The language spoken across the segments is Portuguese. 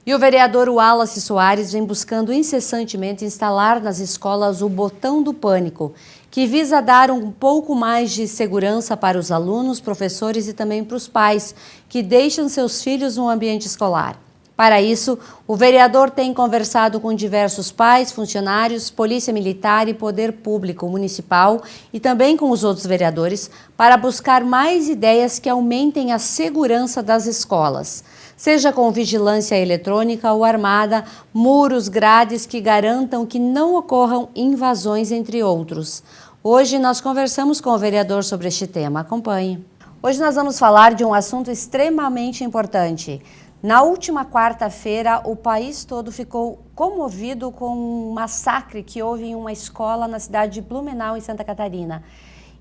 E o vereador Wallace Soares vem buscando incessantemente instalar nas escolas o botão do pânico, que visa dar um pouco mais de segurança para os alunos, professores e também para os pais que deixam seus filhos no ambiente escolar. Para isso, o vereador tem conversado com diversos pais, funcionários, polícia militar e poder público municipal e também com os outros vereadores para buscar mais ideias que aumentem a segurança das escolas. Seja com vigilância eletrônica ou armada, muros, grades que garantam que não ocorram invasões, entre outros. Hoje nós conversamos com o vereador sobre este tema. Acompanhe. Hoje nós vamos falar de um assunto extremamente importante. Na última quarta-feira, o país todo ficou comovido com um massacre que houve em uma escola na cidade de Blumenau, em Santa Catarina.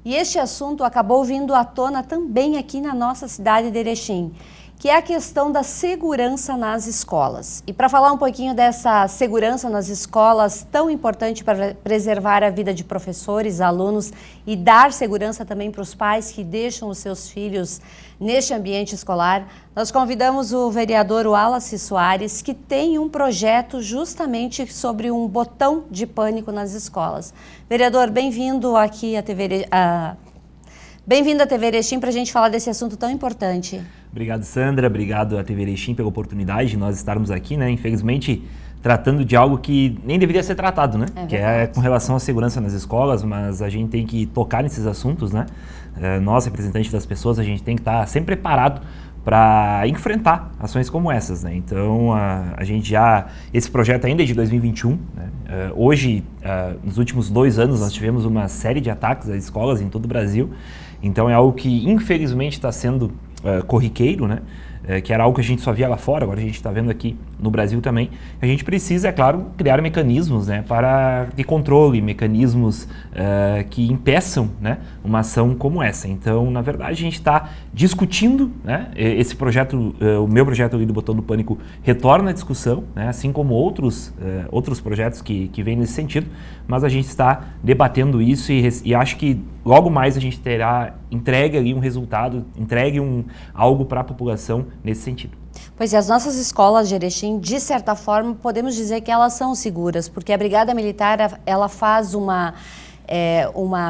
E este assunto acabou vindo à tona também aqui na nossa cidade de Erechim, que é a questão da segurança nas escolas. E para falar um pouquinho dessa segurança nas escolas, tão importante para preservar a vida de professores, alunos e dar segurança também para os pais que deixam os seus filhos neste ambiente escolar, nós convidamos o vereador Wallace Soares, que tem um projeto justamente sobre um botão de pânico nas escolas. Vereador, bem-vindo aqui à TV Bem-vindo à TV Erechim para a gente falar desse assunto tão importante. Obrigado, Sandra. Obrigado à TV Erechim pela oportunidade de nós estarmos aqui, né? Infelizmente, tratando de algo que nem deveria ser tratado, né? Que é com relação à segurança nas escolas, mas a gente tem que tocar nesses assuntos, né? Nós, representantes das pessoas, a gente tem que estar sempre preparado para enfrentar ações como essas, né? Então, a gente já... Esse projeto ainda é de 2021, né? Hoje, nos últimos 2 anos, nós tivemos uma série de ataques às escolas em todo o Brasil. Então, é algo que, infelizmente, está sendo corriqueiro, né? Que era algo que a gente só via lá fora, agora a gente está vendo aqui no Brasil também. A gente precisa, é claro, criar mecanismos, né, de controle, mecanismos que impeçam, né, uma ação como essa. Então, na verdade, a gente está discutindo, né, esse projeto, o meu projeto ali do Botão do Pânico retorna à discussão, né, assim como outros projetos que vêm nesse sentido, mas a gente está debatendo isso e acho que logo mais a gente terá entregue ali um resultado, entregue algo para a população nesse sentido. Pois é, as nossas escolas de Erechim, de certa forma, podemos dizer que elas são seguras, porque a Brigada Militar, ela faz uma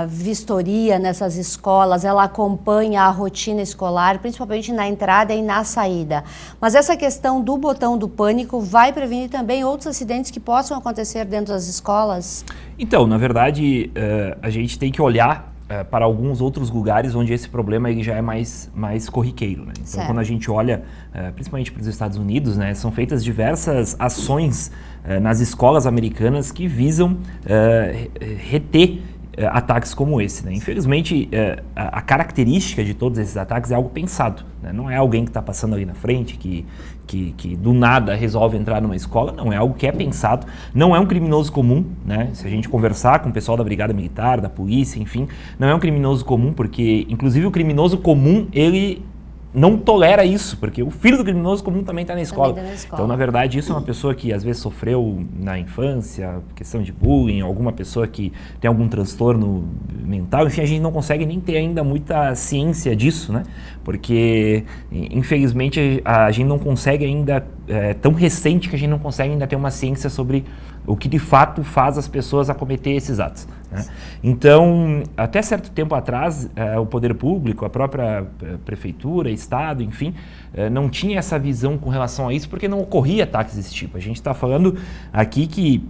vistoria nessas escolas, ela acompanha a rotina escolar, principalmente na entrada e na saída. Mas essa questão do botão do pânico vai prevenir também outros acidentes que possam acontecer dentro das escolas? Então, na verdade, a gente tem que olhar para alguns outros lugares onde esse problema ele já é mais corriqueiro, né? Então, certo. Quando a gente olha, principalmente para os Estados Unidos, né, são feitas diversas ações nas escolas americanas que visam reter ataques como esse, né? Infelizmente, a característica de todos esses ataques é algo pensado, né? Não é alguém que está passando ali na frente, que do nada resolve entrar numa escola, não, é algo que é pensado, não é um criminoso comum, né? Se a gente conversar com o pessoal da Brigada Militar, da polícia, enfim, não é um criminoso comum, porque inclusive o criminoso comum, ele não tolera isso, porque o filho do criminoso comum também está na escola. Então, na verdade, isso é uma pessoa que às vezes sofreu na infância, questão de bullying, alguma pessoa que tem algum transtorno mental, enfim, a gente não consegue nem ter ainda muita ciência disso, né? Porque, infelizmente, a gente não consegue ainda, é tão recente que a gente não consegue ainda ter uma ciência sobre o que de fato faz as pessoas a cometer esses atos, né? Então, até certo tempo atrás, o poder público, a própria prefeitura, Estado, enfim, não tinha essa visão com relação a isso, porque não ocorria ataques desse tipo. A gente está falando aqui que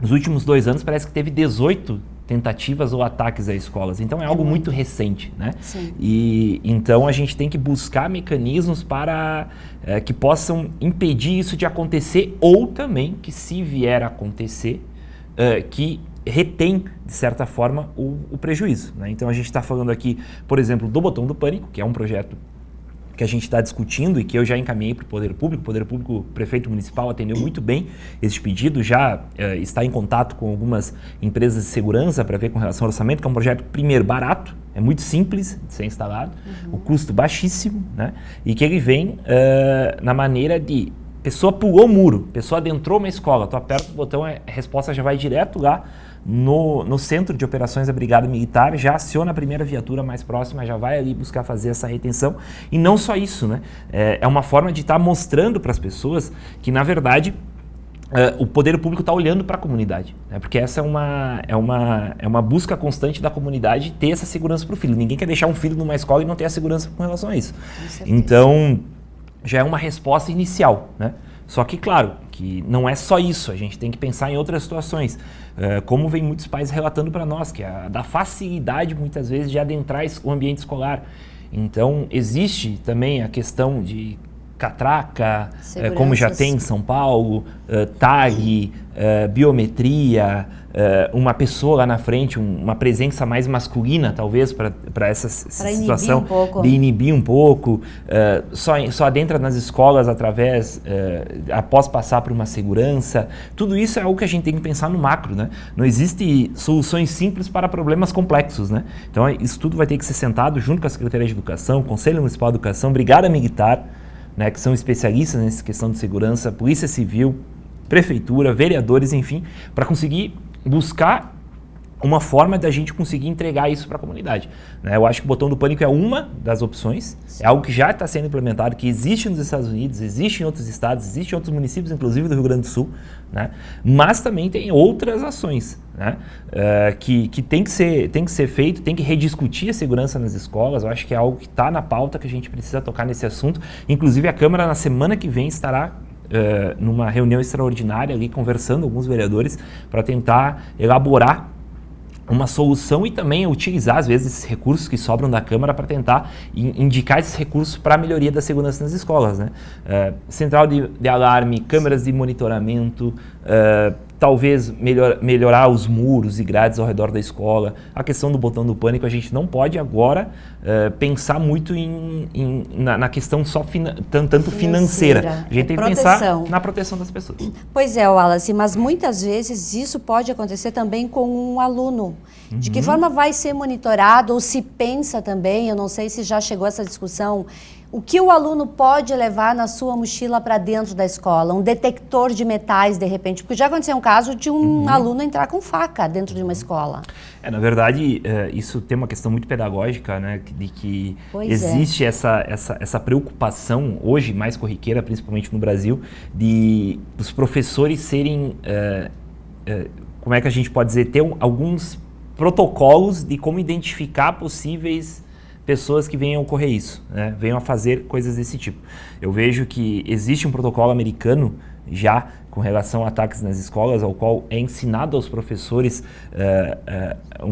nos últimos 2 anos parece que teve 18 tentativas ou ataques a escolas. Então é algo muito recente, né? Sim. E então a gente tem que buscar mecanismos para que possam impedir isso de acontecer, ou também que, se vier a acontecer, que retém, de certa forma, o prejuízo, né? Então a gente está falando aqui, por exemplo, do Botão do Pânico, que é um projeto que a gente está discutindo e que eu já encaminhei para o Poder Público. O prefeito municipal atendeu muito bem esse pedido, já está em contato com algumas empresas de segurança para ver com relação ao orçamento, que é um projeto, primeiro, barato, é muito simples de ser instalado, o custo baixíssimo, né? E que ele vem na maneira de pessoa pulou o muro, pessoa adentrou uma escola, tu aperta o botão, a resposta já vai direto lá no centro de operações da Brigada Militar, já aciona a primeira viatura mais próxima, já vai ali buscar fazer essa retenção. E não só isso, né? É uma forma de estar mostrando para as pessoas que, na verdade, o poder público está olhando para a comunidade, né? Porque essa é uma busca constante da comunidade ter essa segurança para o filho. Ninguém quer deixar um filho numa escola e não ter a segurança com relação a isso. Então, já é uma resposta inicial, né? Só que, claro, que não é só isso, a gente tem que pensar em outras situações, como vem muitos pais relatando para nós, que é da facilidade, muitas vezes, de adentrar o ambiente escolar. Então, existe também a questão de catraca, como já tem em São Paulo, tag, biometria, uma pessoa lá na frente, uma presença mais masculina, talvez, para essa situação de inibir um pouco, só adentra nas escolas após passar por uma segurança. Tudo isso é algo que a gente tem que pensar no macro, né? Não existe soluções simples para problemas complexos, né? Então, isso tudo vai ter que ser sentado junto com a Secretaria de Educação, Conselho Municipal de Educação, Brigada Militar, né, que são especialistas nessa questão de segurança, Polícia Civil, Prefeitura, vereadores, enfim, para conseguir buscar uma forma da gente conseguir entregar isso para a comunidade, né? Eu acho que o botão do pânico é uma das opções, é algo que já está sendo implementado, que existe nos Estados Unidos, existe em outros estados, existe em outros municípios, inclusive do Rio Grande do Sul, né? Mas também tem outras ações, né? Que tem que ser feito, tem que rediscutir a segurança nas escolas. Eu acho que é algo que está na pauta, que a gente precisa tocar nesse assunto. Inclusive a Câmara na semana que vem estará numa reunião extraordinária ali, conversando com alguns vereadores para tentar elaborar uma solução e também utilizar, às vezes, esses recursos que sobram da Câmara para tentar indicar esses recursos para a melhoria da segurança nas escolas, né? Central de alarme, câmeras de monitoramento, talvez melhorar os muros e grades ao redor da escola. A questão do botão do pânico, a gente não pode agora pensar muito na questão só tanto financeira. A gente tem que pensar na proteção das pessoas. Pois é, Wallace, mas muitas vezes isso pode acontecer também com um aluno. De que forma vai ser monitorado, ou se pensa também, eu não sei se já chegou essa discussão, o que o aluno pode levar na sua mochila para dentro da escola? Um detector de metais, de repente? Porque já aconteceu um caso de um aluno entrar com faca dentro de uma escola. Na verdade, isso tem uma questão muito pedagógica, né? De que existe essa preocupação, hoje mais corriqueira, principalmente no Brasil, dos professores serem, como é que a gente pode dizer, ter alguns protocolos de como identificar possíveis pessoas que venham a ocorrer isso, né? Venham a fazer coisas desse tipo. Eu vejo que existe um protocolo americano já com relação a ataques nas escolas, ao qual é ensinado aos professores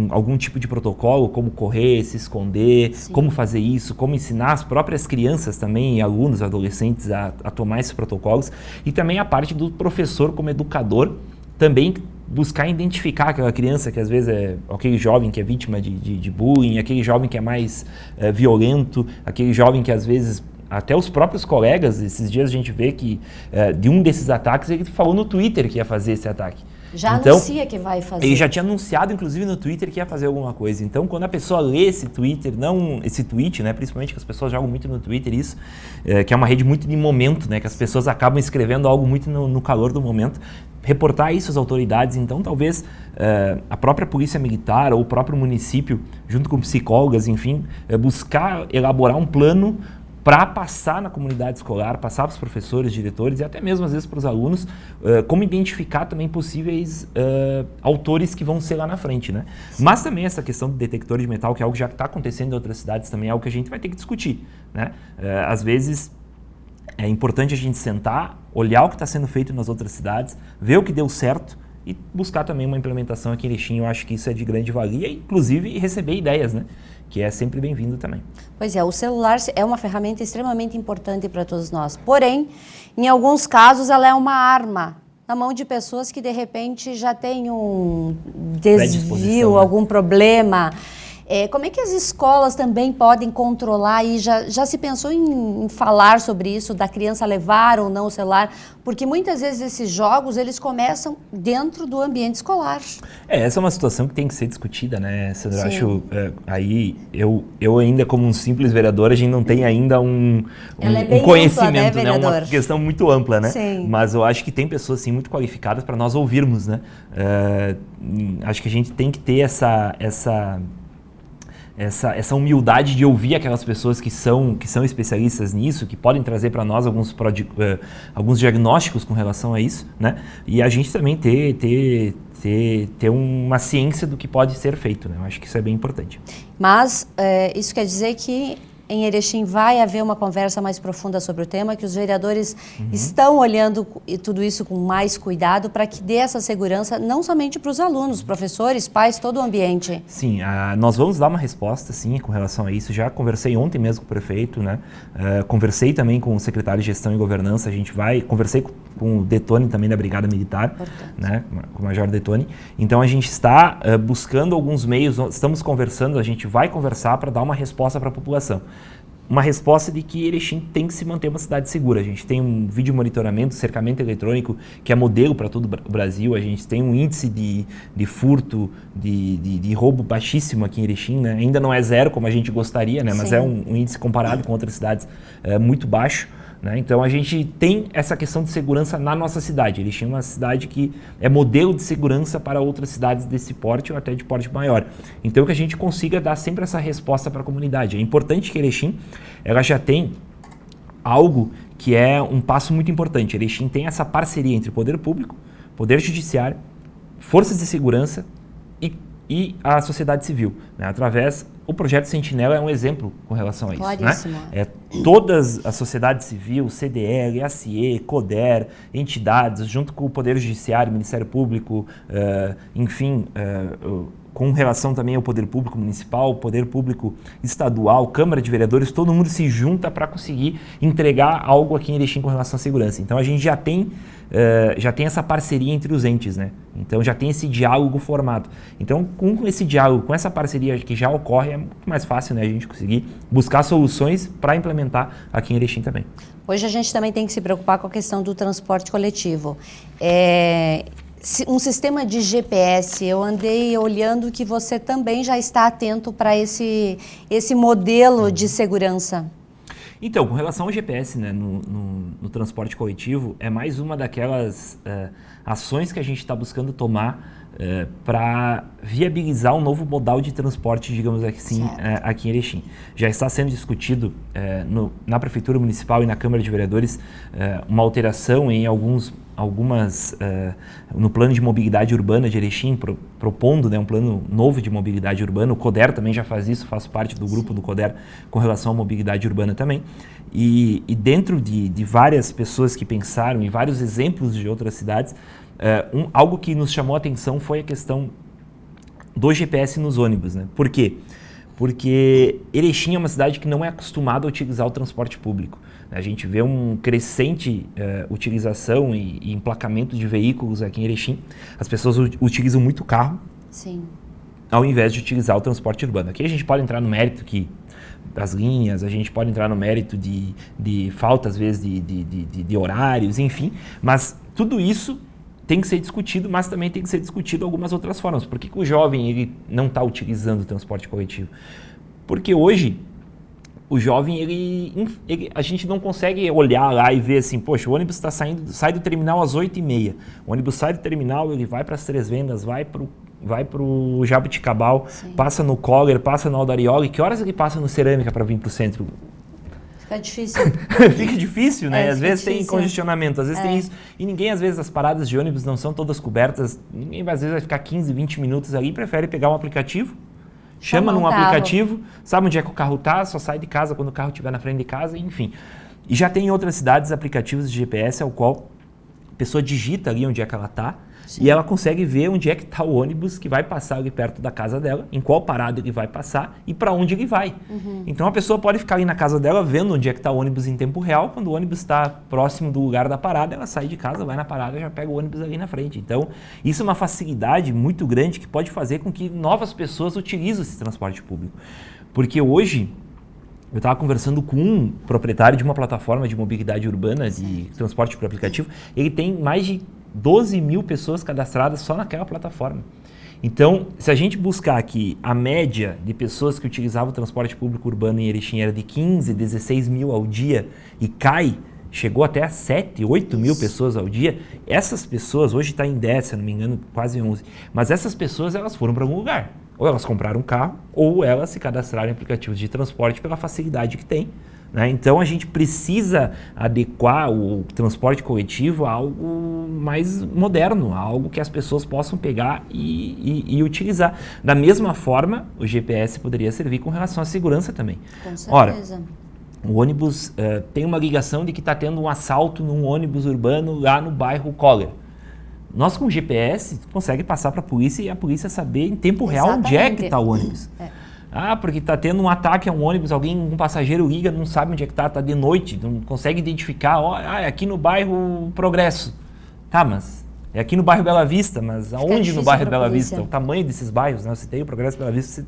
algum tipo de protocolo, como correr, se esconder, como fazer isso, como ensinar as próprias crianças também, alunos, adolescentes a tomar esses protocolos, e também a parte do professor como educador também buscar identificar aquela criança que às vezes é aquele jovem que é vítima de bullying, aquele jovem que é mais violento, aquele jovem que às vezes até os próprios colegas, esses dias a gente vê que de um desses ataques ele falou no Twitter que ia fazer esse ataque. Já anuncia que vai fazer. Ele já tinha anunciado, inclusive, no Twitter que ia fazer alguma coisa. Então, quando a pessoa lê esse tweet, né, principalmente que as pessoas jogam muito no Twitter isso, que é uma rede muito de momento, né, que as pessoas acabam escrevendo algo muito no calor do momento, reportar isso às autoridades. Então, talvez a própria polícia militar ou o próprio município, junto com psicólogas, enfim, buscar elaborar um plano para passar na comunidade escolar, passar para os professores, diretores e até mesmo às vezes para os alunos, como identificar também possíveis autores que vão ser lá na frente, né? Mas também essa questão do detector de metal, que é algo que já está acontecendo em outras cidades, também é algo que a gente vai ter que discutir, né? Às vezes é importante a gente sentar, olhar o que está sendo feito nas outras cidades, ver o que deu certo e buscar também uma implementação aqui em Erechim. Eu acho que isso é de grande valia, inclusive receber ideias, né? Que é sempre bem-vindo também. Pois é, o celular é uma ferramenta extremamente importante para todos nós. Porém, em alguns casos, ela é uma arma na mão de pessoas que, de repente, já têm um desvio, né? Algum problema. Como é que as escolas também podem controlar e já se pensou em falar sobre isso, da criança levar ou não o celular? Porque muitas vezes esses jogos, eles começam dentro do ambiente escolar. Essa é uma situação que tem que ser discutida, né, Sandra? Eu acho, aí, eu ainda como um simples vereador, a gente não tem ainda um conhecimento, ampla, né, uma questão muito ampla, né? Sim. Mas eu acho que tem pessoas, assim, muito qualificadas para nós ouvirmos, né? Acho que a gente tem que ter essa humildade de ouvir aquelas pessoas que são especialistas nisso, que podem trazer para nós alguns diagnósticos com relação a isso, né? E a gente também ter uma ciência do que pode ser feito, né? Eu acho que isso é bem importante. Mas isso quer dizer que em Erechim vai haver uma conversa mais profunda sobre o tema, que os vereadores estão olhando tudo isso com mais cuidado para que dê essa segurança não somente para os alunos, professores, pais, todo o ambiente. Sim, nós vamos dar uma resposta, sim, com relação a isso. Já conversei ontem mesmo com o prefeito, né? Conversei também com o secretário de Gestão e Governança. Conversei com o Detone também da Brigada Militar, né? Com o Major Detone. Então a gente está buscando alguns meios, estamos conversando, a gente vai conversar para dar uma resposta para a população. Uma resposta de que Erechim tem que se manter uma cidade segura. A gente tem um vídeo monitoramento, cercamento eletrônico, que é modelo para todo o Brasil. A gente tem um índice de furto, de roubo baixíssimo aqui em Erechim, né? Ainda não é zero, como a gente gostaria, né? Mas é um índice comparado com outras cidades muito baixo. Né? Então a gente tem essa questão de segurança na nossa cidade. Erechim é uma cidade que é modelo de segurança para outras cidades desse porte ou até de porte maior. Então que a gente consiga dar sempre essa resposta para a comunidade. É importante que Erechim ela já tem algo que é um passo muito importante. Erechim tem essa parceria entre poder público, poder judiciário, forças de segurança e a sociedade civil, né? O projeto Sentinela é um exemplo com relação a isso. Claríssimo. Né? Todas a sociedade civil, CDL, ACE, CODER, entidades, junto com o Poder Judiciário, Ministério Público, com relação também ao Poder Público Municipal, Poder Público Estadual, Câmara de Vereadores, todo mundo se junta para conseguir entregar algo aqui em Erechim com relação à segurança. Então a gente já tem essa parceria entre os entes, né? Então já tem esse diálogo formado. Então com esse diálogo, com essa parceria que já ocorre, é muito mais fácil, né, a gente conseguir buscar soluções para implementar aqui em Erechim também. Hoje a gente também tem que se preocupar com a questão do transporte coletivo. Um sistema de GPS, eu andei olhando que você também já está atento para esse modelo de segurança. Então, com relação ao GPS, né, no transporte coletivo, é mais uma daquelas ações que a gente está buscando tomar para viabilizar um novo modal de transporte, digamos assim, aqui em Erechim. Já está sendo discutido na Prefeitura Municipal e na Câmara de Vereadores uma alteração em no plano de mobilidade urbana de Erechim, propondo, né, um plano novo de mobilidade urbana. O CODER também já faz isso, faço parte do grupo do CODER com relação à mobilidade urbana também. E dentro de várias pessoas que pensaram, e vários exemplos de outras cidades, algo que nos chamou a atenção foi a questão do GPS nos ônibus, né? Por quê? Porque Erechim é uma cidade que não é acostumada a utilizar o transporte público. A gente vê um crescente utilização e emplacamento de veículos aqui em Erechim. As pessoas utilizam muito carro, sim, ao invés de utilizar o transporte urbano. Aqui a gente pode entrar no mérito das linhas, a gente pode entrar no mérito de falta, às vezes, de horários, enfim. Mas tudo isso tem que ser discutido, mas também tem que ser discutido algumas outras formas. Por que o jovem ele não está utilizando o transporte coletivo? Porque hoje o jovem, a gente não consegue olhar lá e ver assim, poxa, o ônibus sai do terminal às 8h30. O ônibus sai do terminal, ele vai para as Três Vendas, vai para o Jaboticabal, passa no Coller, passa no Aldariola. E que horas ele passa no Cerâmica para vir para o centro? Fica difícil. Fica difícil, né? Às vezes difícil. Tem congestionamento, às vezes tem isso. E ninguém, às vezes, as paradas de ônibus não são todas cobertas. Ninguém, às vezes, vai ficar 15, 20 minutos ali e prefere pegar um aplicativo, chama num aplicativo, sabe onde é que o carro está, só sai de casa quando o carro estiver na frente de casa, enfim. E já tem em outras cidades aplicativos de GPS ao qual a pessoa digita ali onde é que ela está, Sim. E ela consegue ver onde é que está o ônibus que vai passar ali perto da casa dela, em qual parada ele vai passar e para onde ele vai. Então a pessoa pode ficar ali na casa dela vendo onde é que está o ônibus em tempo real. Quando o ônibus está próximo do lugar da parada, ela sai de casa, vai na parada e já pega o ônibus ali na frente. Então isso é uma facilidade muito grande que pode fazer com que novas pessoas utilizem esse transporte público. Porque hoje, eu estava conversando com um proprietário de uma plataforma de mobilidade urbana, de transporte por aplicativo, ele tem mais de 12 mil pessoas cadastradas só naquela plataforma. Então, se a gente buscar aqui a média de pessoas que utilizavam o transporte público urbano em Erechim era de 15, 16 mil ao dia e chegou até a 7, 8 mil pessoas ao dia, essas pessoas, hoje está em 10, se eu não me engano, quase 11, mas essas pessoas elas foram para algum lugar. Ou elas compraram um carro, ou elas se cadastraram em aplicativos de transporte pela facilidade que tem. Né? Então a gente precisa adequar o transporte coletivo a algo mais moderno, a algo que as pessoas possam pegar e utilizar. Da mesma forma, o GPS poderia servir com relação à segurança também. Com certeza. Ora, o ônibus tem uma ligação de que está tendo um assalto num ônibus urbano lá no bairro Coller. Nós com o GPS consegue passar para a polícia e a polícia saber em tempo real onde é que está o ônibus. Porque está tendo um ataque a um ônibus, um passageiro liga, não sabe onde é que está de noite, não consegue identificar, é aqui no bairro Progresso. Tá, mas é aqui no bairro Bela Vista, mas aonde no bairro Bela Vista? O tamanho desses bairros, né? Eu citei o Progresso Bela Vista,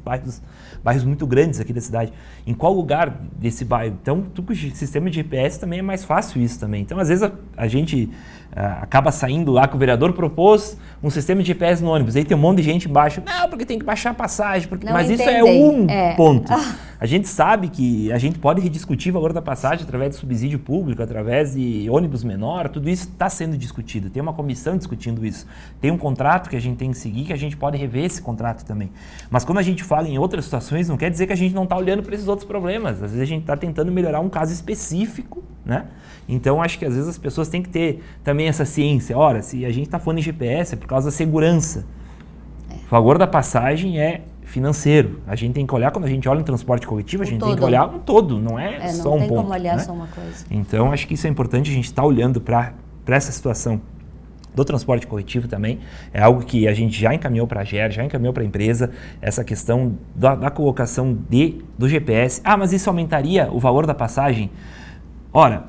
bairros muito grandes aqui da cidade. Em qual lugar desse bairro? Então, com o sistema de GPS também é mais fácil isso também. Então, às vezes a gente acaba saindo lá que o vereador propôs um sistema de GPS no ônibus. Aí tem um monte de gente embaixo, não, porque tem que baixar a passagem, mas isso é um ponto. A gente sabe que a gente pode rediscutir o valor da passagem através de subsídio público, através de ônibus menor, tudo isso está sendo discutido. Tem uma comissão discutindo isso. Tem um contrato que a gente tem que seguir, que a gente pode rever esse contrato também. Mas quando a gente fala em outras situações, não quer dizer que a gente não está olhando para esses outros problemas. Às vezes a gente está tentando melhorar um caso específico, né? Então, acho que às vezes as pessoas têm que ter também essa ciência. Ora, se a gente está falando em GPS, é por causa da segurança. O valor da passagem é financeiro. A gente tem que olhar, quando a gente olha em transporte coletivo, a gente tem que olhar um todo, não é só um ponto. Não tem como olhar só uma coisa. Então, acho que isso é importante, a gente estar olhando para essa situação do transporte coletivo também. É algo que a gente já encaminhou para a GER, já encaminhou para a empresa, essa questão da colocação do GPS. Mas isso aumentaria o valor da passagem? Ora,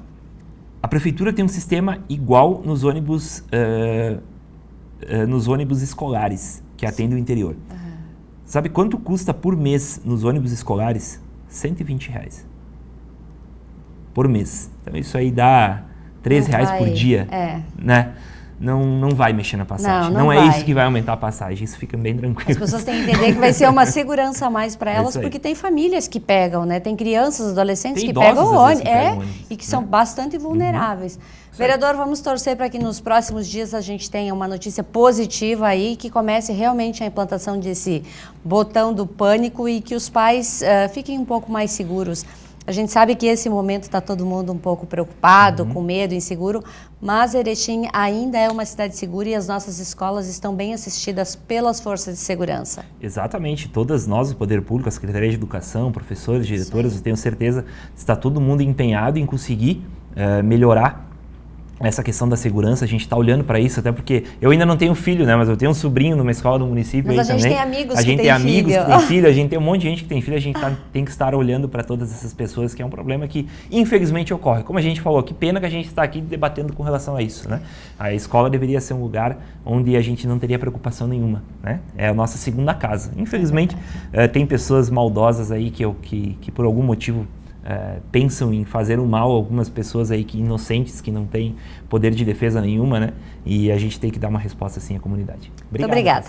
a prefeitura tem um sistema igual nos ônibus escolares que atendem o interior. Sabe quanto custa por mês nos ônibus escolares? R$120 por mês. Então isso aí dá R$13 por dia, né? Não vai mexer na passagem. Não é isso que vai aumentar a passagem. Isso fica bem tranquilo. As pessoas têm que entender que vai ser uma segurança a mais para elas, porque tem famílias que pegam, né? Tem crianças, adolescentes que pegam ônibus, e que são bastante vulneráveis. Vereador, vamos torcer para que nos próximos dias a gente tenha uma notícia positiva aí, que comece realmente a implantação desse botão do pânico e que os pais fiquem um pouco mais seguros. A gente sabe que esse momento está todo mundo um pouco preocupado, com medo, inseguro, mas Erechim ainda é uma cidade segura e as nossas escolas estão bem assistidas pelas forças de segurança. Exatamente. Todas nós, o Poder Público, a Secretaria de Educação, professores, diretores, eu tenho certeza que está todo mundo empenhado em conseguir melhorar essa questão da segurança. A gente está olhando para isso, até porque eu ainda não tenho filho, né? Mas eu tenho um sobrinho numa escola do município. Mas aí a gente também. Tem amigos a gente que tem amigos que têm filho, a gente tem um monte de gente que tem filho, a gente tem que estar olhando para todas essas pessoas, que é um problema que infelizmente ocorre. Como a gente falou, que pena que a gente está aqui debatendo com relação a isso, né? A escola deveria ser um lugar onde a gente não teria preocupação nenhuma, né? É a nossa segunda casa. Infelizmente, tem pessoas maldosas aí que por algum motivo pensam em fazer um mal a algumas pessoas aí inocentes, que não têm poder de defesa nenhuma, né? E a gente tem que dar uma resposta assim à comunidade. Muito obrigada.